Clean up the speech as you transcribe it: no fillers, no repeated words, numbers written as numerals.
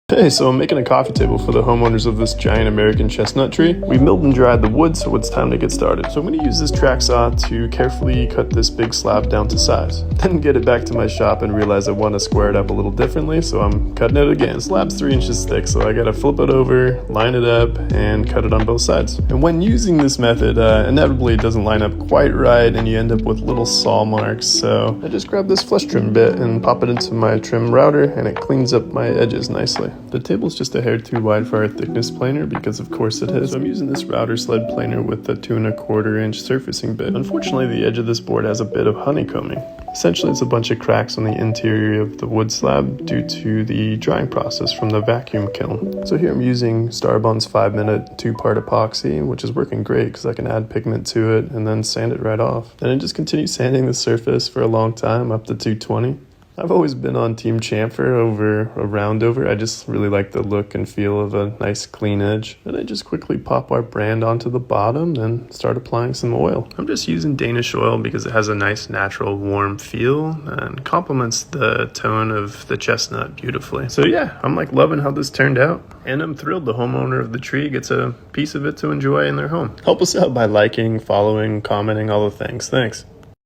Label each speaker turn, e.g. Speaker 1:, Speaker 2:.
Speaker 1: Hey, so I'm making a coffee table for the homeowners of this giant American chestnut tree. We milled and dried the wood, so it's time to get started. So I'm going to use this track saw to carefully cut this big slab down to size. Then get it back to my shop and realize I want to square it up a little differently, so I'm cutting it again. The slab's 3 inches thick, so I gotta flip it over, line it up, and cut it on both sides. And when using this method, inevitably it doesn't line up quite right, and you end up with little saw marks. So I just grab this flush trim bit and pop it into my trim router, and it cleans up my edges nicely. The table's just a hair too wide for our thickness planer, because of course it is. So I'm using this router sled planer with a 2 1/4 inch surfacing bit. Unfortunately, the edge of this board has a bit of honeycombing. Essentially, it's a bunch of cracks on the interior of the wood slab due to the drying process from the vacuum kiln. So here I'm using Starbond's 5-minute 2-part epoxy, which is working great because I can add pigment to it and then sand it right off. Then I just continue sanding the surface for a long time, up to 220. I've always been on Team Chamfer over a roundover. I just really like the look and feel of a nice clean edge. And I just quickly pop our brand onto the bottom, then start applying some oil. I'm just using Danish oil because it has a nice natural warm feel and complements the tone of the chestnut beautifully. So yeah, I'm like loving how this turned out. And I'm thrilled the homeowner of the tree gets a piece of it to enjoy in their home. Help us out by liking, following, commenting, all the things. Thanks.